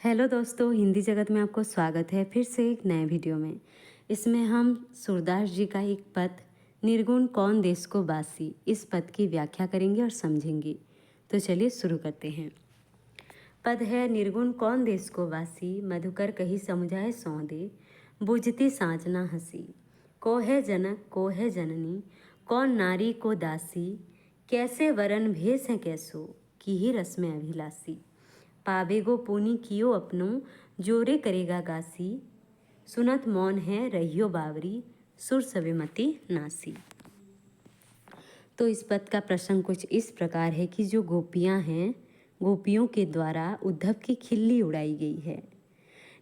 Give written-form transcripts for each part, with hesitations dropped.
Hello दोस्तों, हिंदी जगत में आपको स्वागत है फिर से एक नए वीडियो में। इसमें हम सूरदास जी का एक पद निर्गुण कौन देश को बासी, इस पद की व्याख्या करेंगे और समझेंगे। तो चलिए शुरू करते हैं। पद है निर्गुण कौन देश को बासी, मधुकर कही समुझाए सौंदे, बुझती साँझ ना हंसी। को है जनक को है जननी, कौन नारी को दासी, कैसे वरन भेष है कैसो, की ही रस में अभिलाषी। पावेगो पुनि कियो अपनो, जोरे करेगा गासी, सुनत मौन है रहियो बावरी, सुर सवेमति नासी। तो इस पद का प्रसंग कुछ इस प्रकार है कि जो गोपियां हैं, गोपियों के द्वारा उद्धव की खिल्ली उड़ाई गई है।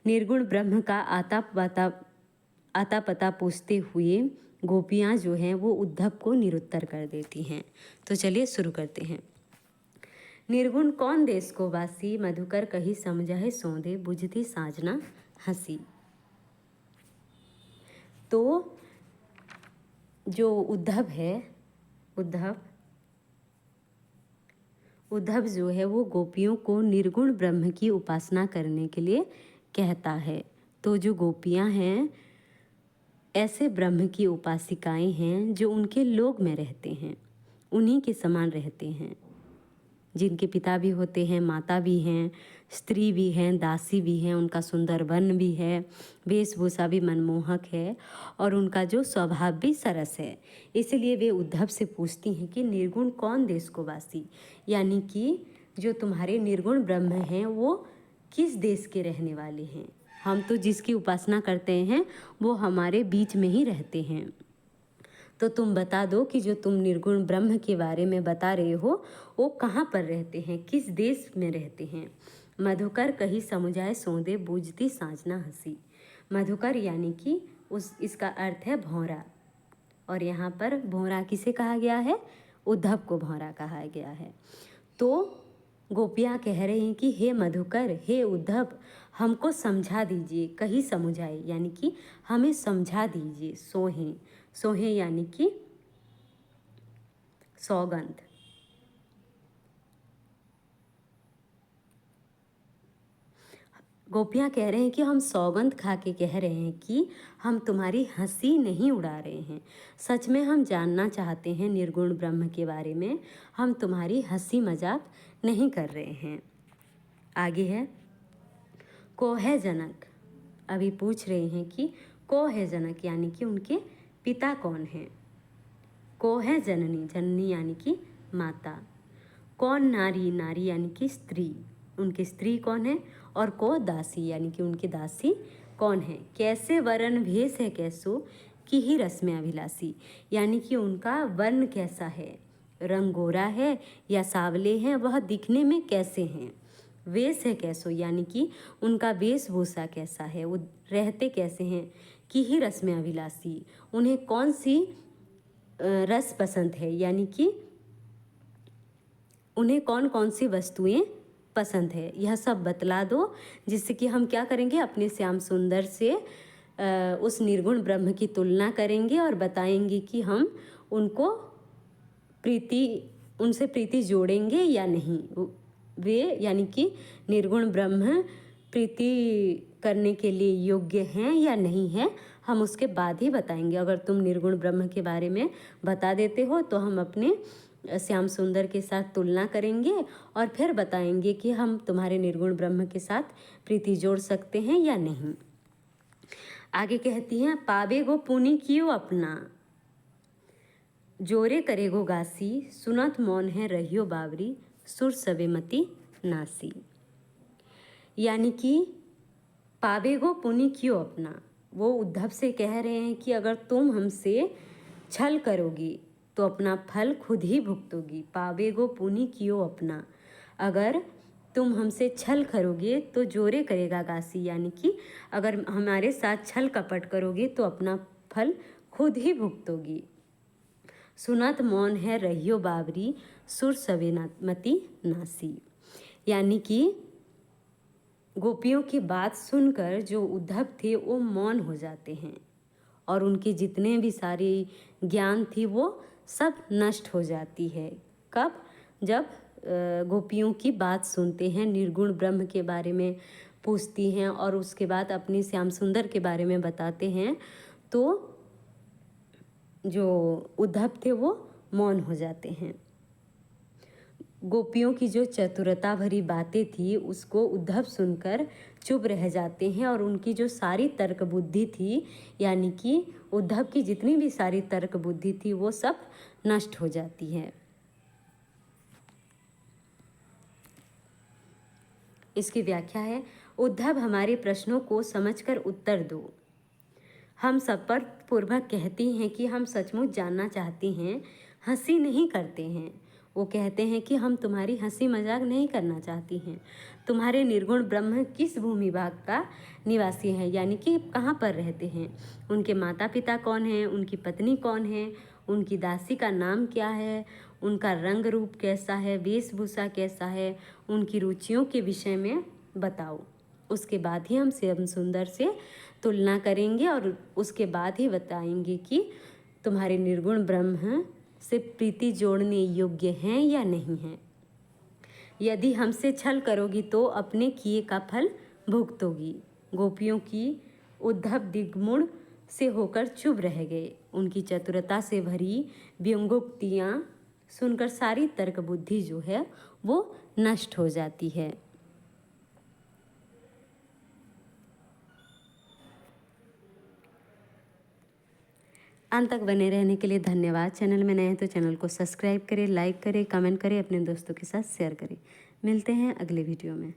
निर्गुण ब्रह्म का आता पता पूछते हुए गोपियां जो हैं वो उद्धव को निरुत्तर कर देती हैं। तो चलिए शुरू करते हैं। निर्गुण कौन देश को बासी, मधुकर कही समझाए सौंदे, बुझती साजना हंसी। तो जो उद्धव है, उद्धव जो है वो गोपियों को निर्गुण ब्रह्म की उपासना करने के लिए कहता है। तो जो गोपियां हैं ऐसे ब्रह्म की उपासिकाएं हैं जो उनके लोक में रहते हैं, उन्हीं के समान रहते हैं, जिनके पिता भी होते हैं, माता भी हैं, स्त्री भी हैं, दासी भी हैं, उनका सुंदर वन भी है, वेशभूषा भी मनमोहक है और उनका जो स्वभाव भी सरस है। इसलिए वे उद्धव से पूछती हैं कि निर्गुण कौन देश को वासी, यानी कि जो तुम्हारे निर्गुण ब्रह्म हैं वो किस देश के रहने वाले हैं। हम तो जिसकी उपासना करते हैं वो हमारे बीच में ही रहते हैं। तो तुम बता दो कि जो तुम निर्गुण ब्रह्म के बारे में बता रहे हो वो कहाँ पर रहते हैं, किस देश में रहते हैं। मधुकर कही समुझाए सौंदे, बूझती साँझना हंसी। मधुकर यानी कि इसका अर्थ है भौरा, और यहाँ पर भौरा किसे कहा गया है, उद्धव को भौरा कहा गया है। तो गोपियाँ कह रही हैं कि हे मधुकर, हे उद्धव, हमको समझा दीजिए। कहीं समुझाए यानी कि हमें समझा दीजिए। सोहें, सोहें यानी कि सौगंध। गोपियाँ कह रहे हैं कि हम सौगंध खा के कह रहे हैं कि हम तुम्हारी हंसी नहीं उड़ा रहे हैं। सच में हम जानना चाहते हैं निर्गुण ब्रह्म के बारे में, हम तुम्हारी हंसी मजाक नहीं कर रहे हैं। आगे है को है जनक। अभी पूछ रहे हैं कि को है जनक यानी कि उनके पिता कौन हैं। को है जननी, जननी यानी कि माता। कौन नारी, नारी यानी कि स्त्री, उनकी स्त्री कौन है। और को दासी यानी कि उनकी दासी कौन है। कैसे वरण भेष है कैसो, की ही रस में अभिलाषी, यानी कि उनका वर्ण कैसा है, रंग गोरा है या सावले हैं, वह दिखने में कैसे हैं। वेश है कैसो यानी कि उनका वेशभूषा कैसा है, वो रहते कैसे हैं। की ही रस में अभिलाषी, उन्हें कौन सी रस पसंद है, यानी कि उन्हें कौन कौन सी वस्तुएं पसंद है, यह सब बतला दो। जिससे कि हम क्या करेंगे, अपने श्याम सुंदर से उस निर्गुण ब्रह्म की तुलना करेंगे और बताएंगे कि हम उनको उनसे प्रीति जोड़ेंगे या नहीं। वे यानी कि निर्गुण ब्रह्म प्रीति करने के लिए योग्य हैं या नहीं हैं, हम उसके बाद ही बताएंगे। अगर तुम निर्गुण ब्रह्म के बारे में बता देते हो तो हम अपने श्याम सुंदर के साथ तुलना करेंगे और फिर बताएंगे कि हम तुम्हारे निर्गुण ब्रह्म के साथ प्रीति जोड़ सकते हैं या नहीं। आगे कहती हैं पावेगो पुनि कियो अपना, जोरे करेगो गासी, सुनत मौन है रहियो बावरी, सुर सवेमति नासी। यानी कि पावेगो पुनि क्यों अपना, वो उद्धव से कह रहे हैं कि अगर तुम हमसे छल करोगी तो अपना फल खुद ही भुगतोगी। पावेगो पुनि क्यों अपना, अगर तुम हमसे छल करोगे तो जोरे करेगा गासी, यानी कि अगर हमारे साथ छल कपट करोगे तो अपना फल खुद ही भुगतोगी। सुनत मौन है रहियो बावरी, सुर सवेमति नासी। यानी कि गोपियों की बात सुनकर जो उद्धव थे वो मौन हो जाते हैं और उनके जितने भी सारे ज्ञान थी वो सब नष्ट हो जाती है। कब, जब गोपियों की बात सुनते हैं, निर्गुण ब्रह्म के बारे में पूछती हैं और उसके बाद अपनी श्याम सुंदर के बारे में बताते हैं, तो जो उद्धव थे वो मौन हो जाते हैं। गोपियों की जो चतुरता भरी बातें थी उसको उद्धव सुनकर चुप रह जाते हैं और उनकी जो सारी तर्क बुद्धि थी, यानी कि उद्धव की जितनी भी सारी तर्क बुद्धि थी वो सब नष्ट हो जाती है। इसकी व्याख्या है, उद्धव हमारे प्रश्नों को समझकर उत्तर दो। हम सपर पूर्वक कहती हैं कि हम सचमुच जानना चाहती हैं, हंसी नहीं करते हैं। वो कहते हैं कि हम तुम्हारी हंसी मजाक नहीं करना चाहती हैं। तुम्हारे निर्गुण ब्रह्म किस भूमि भाग का निवासी है, यानी कि कहाँ पर रहते हैं, उनके माता पिता कौन हैं, उनकी पत्नी कौन है, उनकी दासी का नाम क्या है, उनका रंग रूप कैसा है, वेशभूषा कैसा है, उनकी रुचियों के विषय में बताओ। उसके बाद ही हम श्याम सुंदर से तुलना करेंगे और उसके बाद ही बताएंगे कि तुम्हारे निर्गुण ब्रह्म से प्रीति जोड़ने योग्य हैं या नहीं हैं। यदि हमसे छल करोगी तो अपने किए का फल भुगतोगी। गोपियों की उद्धव दिग्मूढ़ से होकर चुप रह गए। उनकी चतुरता से भरी व्यंग्योक्तियाँ सुनकर सारी तर्क बुद्धि जो है वो नष्ट हो जाती है। अंत तक बने रहने के लिए धन्यवाद। चैनल में नए हैं तो चैनल को सब्सक्राइब करें, लाइक करें, कमेंट करें, अपने दोस्तों के साथ शेयर करें। मिलते हैं अगले वीडियो में।